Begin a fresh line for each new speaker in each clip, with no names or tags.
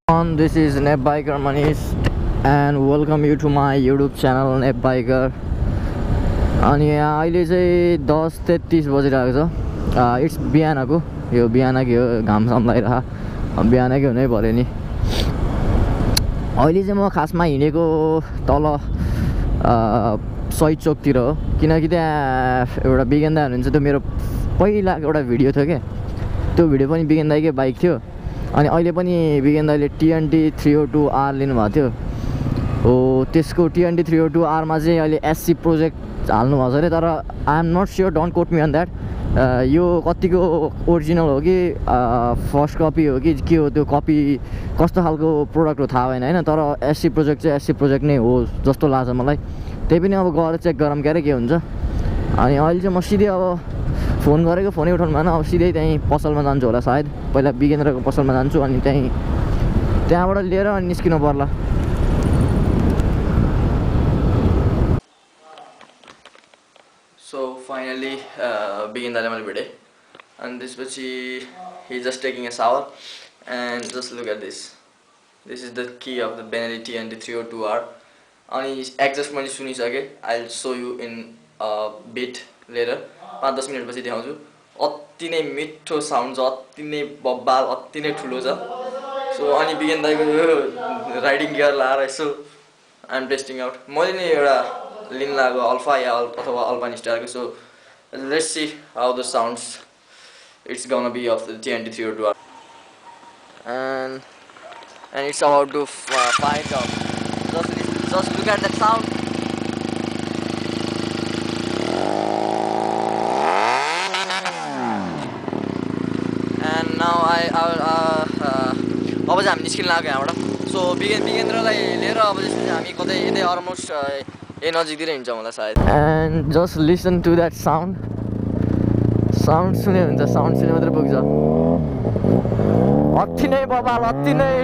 This is Nep Biker Manish and welcome you to my YouTube channel Nep Biker. अनि यहाँ अहिले चाहिँ 10:33 बजिरहेको छ. इट्स बिहानको, यो बिहानकै हो, घामसाम लागिरह बिहानकै हुनै पर्यो नि. अहिले चाहिँ म खासमा हिँडेको तल सही चोकतिर हो, किनकि त्यहाँ एउटा बिगेन दाइ हुनुहुन्छ. त्यो मेरो पहिला एउटा भिडियो थियो क्या, त्यो भिडियो पनि बिगेन दाइकै बाइक थियो. अनि अहिले पनि बिगेन दाइले TNT 302R लिनुभएको थियो हो. त्यसको TNT 302R मा चाहिँ अहिले SC प्रोजेक्ट हाल्नु भएको छ अरे, तर I am not sure, don't quote me on that. यो कतिको ओरिजिनल हो कि फर्स्ट कपी हो कि के हो, त्यो कपी कस्तो खालको प्रोडक्ट हो थाहा भएन होइन. तर SC प्रोजेक्ट चाहिँ SC प्रोजेक्ट नै हो जस्तो लाग्छ मलाई. त्यही पनि अब गएर चेक गरौँ क्यारे के हुन्छ. अनि अहिले चाहिँ म सिधै अब फोन गरेको, फोनै उठाउनु भएन. अब सिधै त्यहीँ पसलमा जान्छु होला सायद. पहिला बिगेन्द्रको पसलमा जान्छु अनि त्यहाँबाट लिएर अनि निस्किनु पर्ला. So finally बिगेन दाइले मैले भेटेँ अनि त्यसपछि he just taking a shower and just look at this. This is the key of the Benelli TNT 302R. अनि एक्जस्ट मैले सुनिसकेँ. I'll show you in a bit later. 5-10 मिनटपछि देखाउँछु. अति नै मिठो साउन्ड छ, अति नै बब्बाल, अति नै ठुलो छ. सो अनि बिगेन दाइको राइडिङ गियर लाएर यसो आइएम टेस्टिङ आउट. मैले नि एउटा लिन लागेको अल्फा या अथवा अल्पाइन स्टारको. So let's see how the sounds it's gonna be of the TNT 302R. And it's about to fire up. Just look at that sound. And now अब चाहिँ हामी निस्किन लाग्यो यहाँबाट. सो बिगेन्द्रलाई लिएर अब चाहिँ हामी कतै यतै अलमोस्ट यही नजिकतिर हिँड्छौँ होला सायद. And just listen to that sound. Sound सुन्यो भने त साउन्ड सुन्यो मात्रै पुग्छ. अति नै बबाल, अति नै.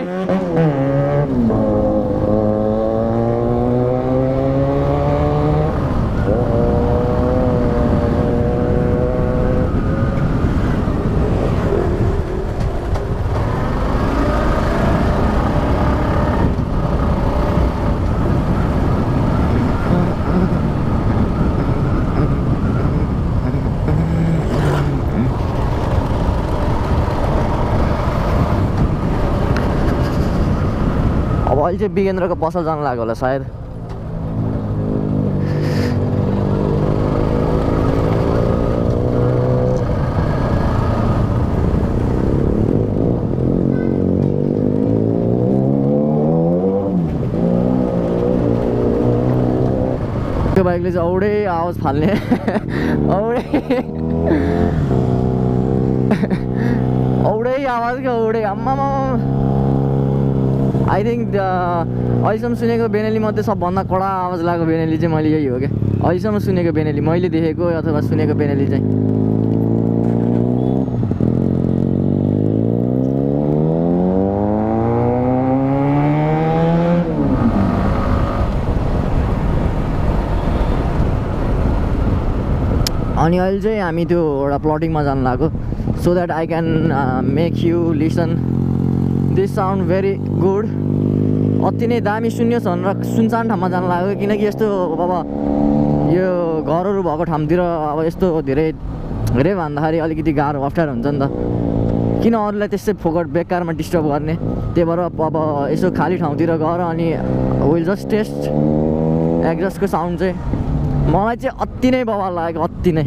अहिले चाहिँ बिगेन्द्रको पसल जानु लाग्यो होला सायद. त्यो बाइकले चाहिँ औडै आवाज फाल्ने. औडै आवाज क्या, औडै. आम्मामा आई थिङ्क अहिलेसम्म सुनेको बेनेली मध्ये सबभन्दा कडा आवाज लागेको बेनेली चाहिँ मैले यही हो क्या. अहिलेसम्म सुनेको बेनेली, मैले देखेको अथवा सुनेको बेनेली चाहिँ. अनि अहिले चाहिँ हामी त्यो एउटा प्लटिङमा जानु लाग्यो. So that I can make you listen this sound very good. अति नै दामी सुन्योस् भनेर सुनसान ठाउँमा जानु लाग्यो, किनकि यस्तो अब यो घरहरू भएको ठाउँतिर अब यस्तो धेरै भन्दाखेरि अलिकति गाह्रो अप्ठ्यारो हुन्छ नि त. किन अरूलाई त्यसै फोकट बेकारमा डिस्टर्ब गर्ने. त्यही भएर अब यसो खाली ठाउँतिर गएर अनि विल जस्ट टेस्ट एक्जस्टको साउन्ड चाहिँ मलाई चाहिँ अति नै बवाल लागेको, अति नै.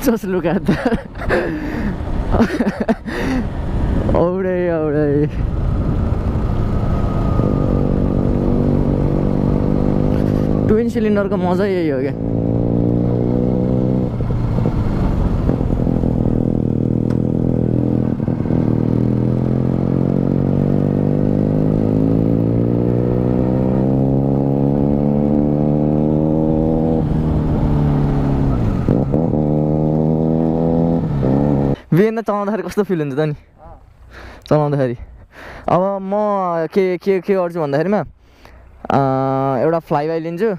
Just look at that. Alright. Twin सिलिन्डरको मजा यही हो क्या. बिगेन्दा चलाउँदाखेरि कस्तो फिल हुन्छ त नि चलाउँदाखेरि अब म के गर्छु भन्दाखेरिमा एउटा फ्लाइबाई लिन्छु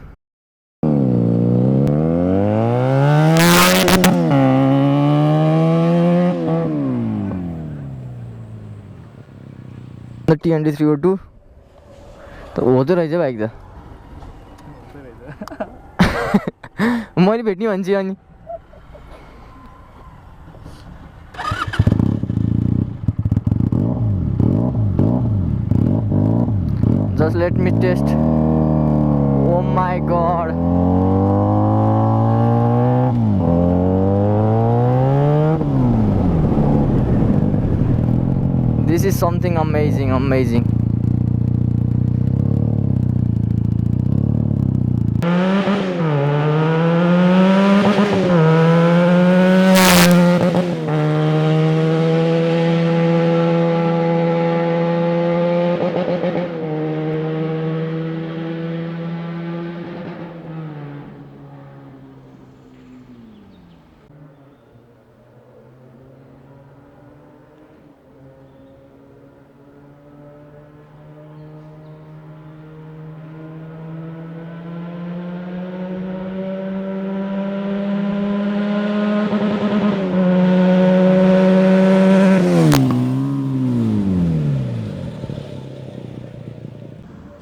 TNT 302 त होदो रहेछ बाइक त मैले भेट्ने भन्छु अनि just let me test. Oh my god, this is something amazing.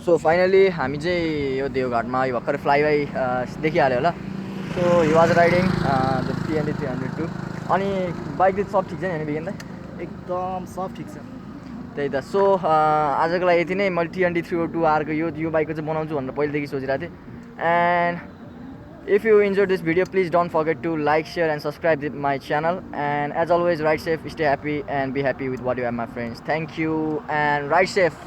So finally हामी चाहिँ यो देवघाटमा यो भर्खर फ्लाइबाई देखिहाल्यो होला so he was riding the TNT 302 अनि बाइक चाहिँ सब ठिक छ नि होइन बिगेन दाइ
एकदम सब ठिक छ
त्यही त सो आजको लागि यति नै मैले TNT 302 आरको यो बाइकको चाहिँ बनाउँछु भनेर पहिलेदेखि सोचिरहेको थिएँ and if you enjoyed this video, please don't forget to like, share and subscribe to my channel, and as always, ride safe, stay happy and be happy with what you have, my friends. Thank you and ride safe.